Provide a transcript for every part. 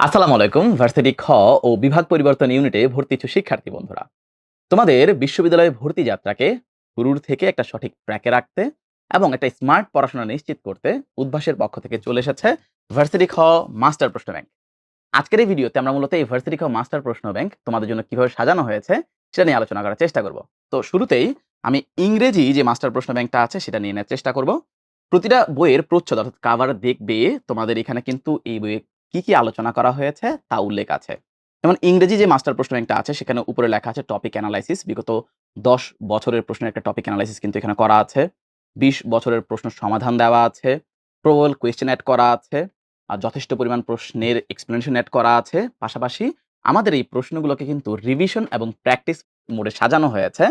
আসসালামু আলাইকুম। ভার্সিটি খ ও বিভাগ পরিবর্তন ইউনিটে ভর্তি ইচ্ছুক শিক্ষার্থী বন্ধুরা। তোমাদের বিশ্ববিদ্যালয়ে ভর্তি যাত্রাকে শুরুর থেকে একটা সঠিক ট্র্যাকে রাখতে এবং একটা স্মার্ট পড়াশোনা নিশ্চিত করতে উদ্ভাসের পক্ষ থেকে চলে এসেছে ভার্সিটি খ মাস্টার প্রশ্ন ব্যাংক। আজকের এই ভিডিওতে আমরা মূলত এই ভার্সিটি খ মাস্টার প্রশ্ন ব্যাংক তোমাদের জন্য কিভাবে সাজানো হয়েছে সেটা নিয়ে আলোচনা করার চেষ্টা করব। তো শুরুতেই আমি ইংরেজি যে মাস্টার প্রশ্ন ব্যাংকটা আছে সেটা নিয়ে নেওয়ার চেষ্টা করব। প্রতিটা বইয়ের প্রচ্ছদ অর্থাৎ কাভার দেখবে তোমাদের এখানে কিন্তু এই বইয়ে কি আলোচনা করা হয়েছে তা উল্লেখ আছে। যেমন ইংরেজি যে মাস্টার প্রশ্ন ব্যাংকটা আছে সেখানে উপরে লেখা আছে টপিক অ্যানালাইসিস। বিগত ১০ বছরের প্রশ্নের একটা টপিক অ্যানালাইসিস কিন্তু এখানে করা আছে। ২০ বছরের প্রশ্ন সমাধান দেওয়া আছে। প্রবাবল কোয়েশ্চেন এড করা আছে। যথেষ্ট পরিমাণ প্রশ্নের এক্সপ্লেনেশন এড করা আছে। পাশাপাশি আমাদের এই প্রশ্নগুলোকে কিন্তু রিভিশন এবং প্র্যাকটিস মোডে সাজানো হয়েছে।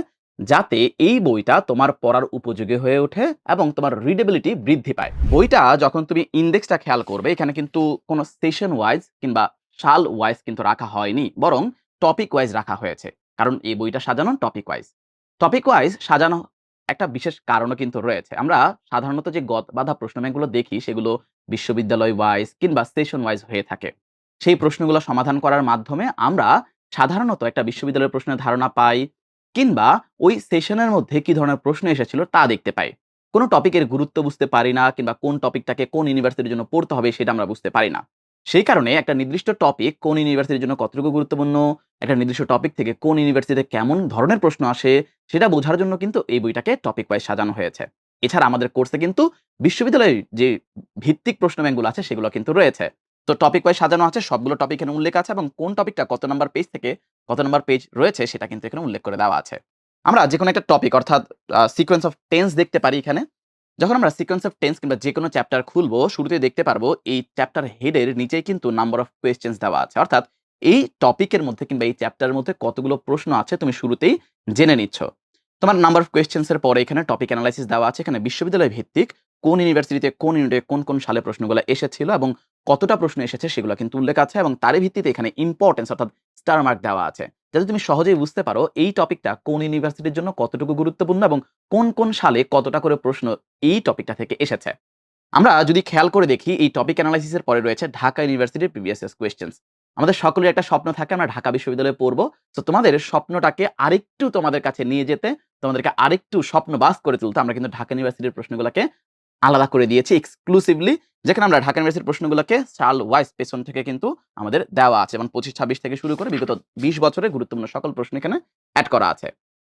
যাতে এই বইটা তোমার পড়ার উপযোগী হয়ে ওঠে এবং তোমার রিডেবিলিটি বৃদ্ধি পায়। বইটা যখন তুমি ইনডেক্সটা খেয়াল করবে এখানে কিন্তু কোনো সেশন ওয়াইজ কিংবা সাল ওয়াইজ কিন্তু রাখা হয়নি। বরং টপিক ওয়াইজ রাখা হয়েছে। কারণ এই বইটা সাজানো টপিক ওয়াইজ। টপিক ওয়াইজ সাজানো একটা বিশেষ কারণও কিন্তু রয়েছে। আমরা সাধারণত যে গৎবাঁধা প্রশ্ন ব্যাংকগুলো দেখি সেগুলো বিশ্ববিদ্যালয় ওয়াইজ কিংবা সেশন ওয়াইজ হয়ে থাকে। সেই প্রশ্নগুলো সমাধান করার মাধ্যমে আমরা সাধারণত একটা বিশ্ববিদ্যালয়ের প্রশ্নের ধারণা পাই কিংবা ওই সেশনের মধ্যে কি ধরনের প্রশ্ন এসেছিল তা দেখতে পাই। কোন টপিকের গুরুত্ব বুঝতে পারি না কিংবা কোন টপিকটাকে কোন ইউনিভার্সিটির জন্য পড়তে হবে সেটা আমরা বুঝতে পারি না। সেই কারণে একটা নির্দিষ্ট টপিক কোন ইউনিভার্সিটির জন্য কতটুকু গুরুত্বপূর্ণ, একটা নির্দিষ্ট টপিক থেকে কোন ইউনিভার্সিটিতে কেমন ধরনের প্রশ্ন আসে সেটা বোঝার জন্য কিন্তু এই বইটাকে টপিক ওয়াইজ সাজানো হয়েছে। এছাড়া আমাদের কোর্সে কিন্তু বিশ্ববিদ্যালয়ের যে ভিত্তিক প্রশ্ন ব্যাংকগুলো আছে সেগুলো কিন্তু রয়েছে। তো টপিক ওয়াইজ সাজানো আছে, সবগুলো টপিক এখানে উল্লেখ আছে এবং কোন টপিকটা কত নাম্বার পেজ থেকে কত নাম্বার পেজ রয়েছে সেটা কিন্তু এখানে উল্লেখ করে দেওয়া আছে। আমরা যেকোনো একটা টপিক অর্থাৎ সিকোয়েন্স অফ টেন্স দেখতে পারি এখানে। যখন আমরা সিকোয়েন্স অফ টেন্স কিংবা যেকোনো চ্যাপ্টার খুলবো শুরুতেই দেখতে পারবো এই চ্যাপ্টার হেডের নিচেই কিন্তু নাম্বার অফ কোয়েশ্চেনস দেওয়া আছে। অর্থাৎ এই টপিকের মধ্যে কিংবা এই চ্যাপ্টারের মধ্যে কতগুলো প্রশ্ন আছে তুমি শুরুতেই জেনে নিচ্ছ। তোমার নাম্বার অফ কোয়েশ্চেনস এর পরে এখানে টপিক এনালাইসিস দেওয়া আছে। এখানে বিশ্ববিদ্যালয় ভিত্তিক কোন ইউনিভার্সিটিতে কোন ইউনিটে কোন সালে প্রশ্নগুলো এসেছিল এবং কতটা প্রশ্ন এসেছে সেগুলো কিন্তু উল্লেখ আছে এবং তারই ভিত্তিতে এখানে ইম্পোর্টেন্স অর্থাৎ স্টার মার্ক দেওয়া আছে। যাতে তুমি সহজেই বুঝতে পারো এই টপিকটা কোন ইউনিভার্সিটির জন্য কতটুকু গুরুত্বপূর্ণ এবং কোন সালে কতটা করে প্রশ্ন এই টপিকটা থেকে এসেছে। আমরা যদি খেয়াল করে দেখি এই টপিক অ্যানালাইসিস এর পরে রয়েছে ঢাকা ইউনিভার্সিটির প্রিভিয়াস ইয়ার্স কোয়েশ্চেনস। আমাদের সকলের একটা স্বপ্ন থাকে আমরা ঢাকা বিশ্ববিদ্যালয়ে পড়বো। সো তোমাদের স্বপ্নটাকে আরেকটু তোমাদের কাছে নিয়ে যেতে, তোমাদেরকে আরেকটু স্বপ্নবাজ করে তুলতে আমরা কিন্তু ঢাকা ইউনিভার্সিটির প্রশ্নগুলোকে আলাদা করে দিয়েছি এক্সক্লুসিভলি। যেখানে আমরা ঢাকা ইউনিভার্সিটির প্রশ্নগুলোকে সাল ওয়াইজ পেছন থেকে কিন্তু আমাদের দেওয়া আছে। যেমন ২৫-২৬ থেকে শুরু করে বিগত ২০ বছরের গুরুত্বপূর্ণ সকল প্রশ্ন এখানে এড করা আছে।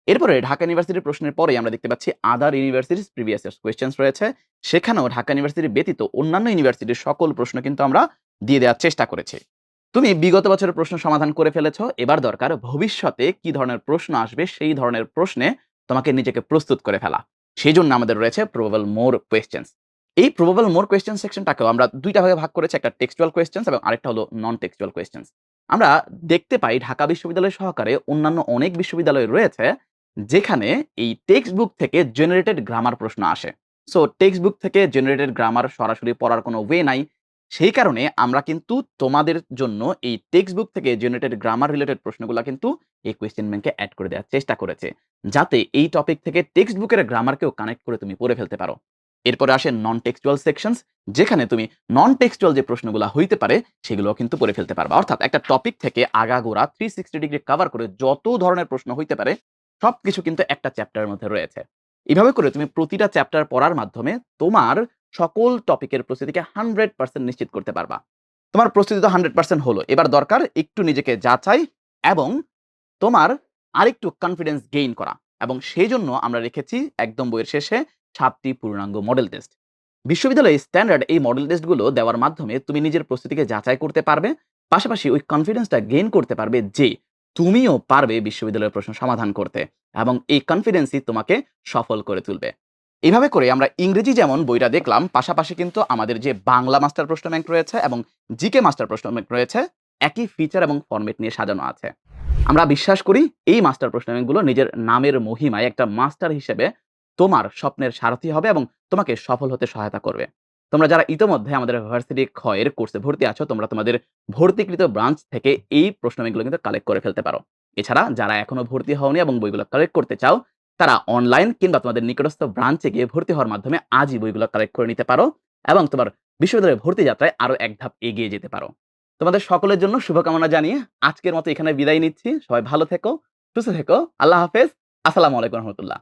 এরপরে ঢাকা ইউনিভার্সিটির প্রশ্নের পরেই আমরা দেখতে পাচ্ছি আদার ইউনিভার্সিটিস প্রিভিয়াস ইয়ার্স কোয়েশ্চেনস রয়েছে। সেখানেও ঢাকা ইউনিভার্সিটি ব্যতীত অন্যান্য ইউনিভার্সিটির সকল প্রশ্ন কিন্তু আমরা দিয়ে দেওয়ার চেষ্টা করেছি। তুমি বিগত বছরের প্রশ্ন সমাধান করে ফেলেছ। এবার দরকার ভবিষ্যতে কি ধরনের প্রশ্ন আসবে সেই ধরনের প্রশ্নে তোমাকে নিজেকে প্রস্তুত করে ফেলা। সেজন্য আমাদের রয়েছে প্রবাবল মোর কোয়েশ্চেনস। এই প্রবাবল মোর কোয়েশ্চেন সেকশনটাকেও আমরা ২ টা ভাগে ভাগ করেছি। একটা টেক্সচুয়াল কোয়েশ্চেনস এবং আরেকটা হলো নন টেক্সচুয়াল কোয়েশ্চেনস। আমরা দেখতে পাই ঢাকা বিশ্ববিদ্যালয় সহকারে অন্যান্য অনেক বিশ্ববিদ্যালয় রয়েছে যেখানে এই টেক্সট বুক থেকে জেনারেটেড গ্রামার প্রশ্ন আসে। সো টেক্সট বুক থেকে জেনারেটেড গ্রামার সরাসরি পড়ার কোনো ওয়ে নাই। সেই কারণে আমরা কিন্তু তোমাদের জন্য এই টেক্সট বুক থেকে জেনারেটেড গ্রামার রিলেটেড প্রশ্নগুলা কিন্তু এই কোয়েশ্চেন ব্যাংকে এড করে দেওয়ার চেষ্টা করেছে। যাতে এই টপিক থেকে টেক্সট বুকের গ্রামারকেও কানেক্ট করে তুমি পড়ে ফেলতে পারো। এরপরে আসে নন টেক্সচুয়াল সেকশনস, যেখানে তুমি নন টেক্সচুয়াল যে প্রশ্নগুলা হইতে পারে সেগুলোও কিন্তু পড়ে ফেলতে পারবা। অর্থাৎ একটা টপিক থেকে আগাগোড়া 360 ডিগ্রি কভার করে যত ধরনের প্রশ্ন হইতে পারে সবকিছু কিন্তু একটা চ্যাপ্টারের মধ্যে রয়েছে। এভাবে করে তুমি প্রতিটা চ্যাপ্টার পড়ার মাধ্যমে তোমার সকল টপিকের প্রস্তুতিকে 100% নিশ্চিত করতে পারবা। তোমার প্রস্তুতি তো 100% হলো। এবার দরকার একটু নিজেকে যাচাই এবং তোমার আরেকটু কনফিডেন্স গেইন করা এবং সেজন্য আমরা রেখেছি একদম বইয়ের শেষে ৭ টি পূর্ণাঙ্গ মডেল টেস্ট। বিশ্ববিদ্যালয়ে স্ট্যান্ডার্ড এই মডেল টেস্টগুলো দেওয়ার মাধ্যমে তুমি নিজের প্রস্তুতিকে যাচাই করতে পারবে। পাশাপাশি ওই কনফিডেন্সটা গেইন করতে পারবে যে তুমিও পারবে বিশ্ববিদ্যালয়ের প্রশ্ন সমাধান করতে এবং এই কনফিডেন্সই তোমাকে সফল করে তুলবে। এভাবে করে আমরা ইংরেজি যেমন বইটা দেখলাম, পাশাপাশি কিন্তু আমাদের যে বাংলা মাস্টার প্রশ্ন ব্যাংক রয়েছে এবং জিকে মাস্টার প্রশ্ন ব্যাংক রয়েছে, একই ফিচার এবং ফরমেট নিয়ে সাজানো আছে। আমরা বিশ্বাস করি এই মাস্টার প্রশ্ন ব্যাংকগুলো নিজের নামের মহিমায় একটা মাস্টার হিসেবে তোমার স্বপ্নের সারথি হবে এবং তোমাকে সফল হতে সহায়তা করবে। তোমরা যারা ইতোমধ্যে আমাদের ভার্সিটি খ এর কোর্সে ভর্তি আছো, তোমরা তোমাদের ভর্তিকৃত ব্রাঞ্চ থেকে এই প্রশ্ন ব্যাংকগুলো কিন্তু কালেক্ট করে ফেলতে পারো। এছাড়া যারা এখনো ভর্তি হওনি এবং বইগুলো কালেক্ট করতে চাও, তারা অনলাইন কিংবা তোমাদের নিকটস্থ ব্রাঞ্চে গিয়ে ভর্তি হওয়ার মাধ্যমে আজই বইগুলো কালেক্ট করে নিতে পারো এবং তোমার বিশ্ববিদ্যালয়ে ভর্তি যাত্রায় আরো এক ধাপ এগিয়ে যেতে পারো। তোমাদের সকলের জন্য শুভকামনা জানিয়ে আজকের মতো এখানে বিদায় নিচ্ছি। সবাই ভালো থেকো, সুস্থ থেকো। আল্লাহ হাফেজ। আসসালামু আলাইকুম রহমতুল্লাহ।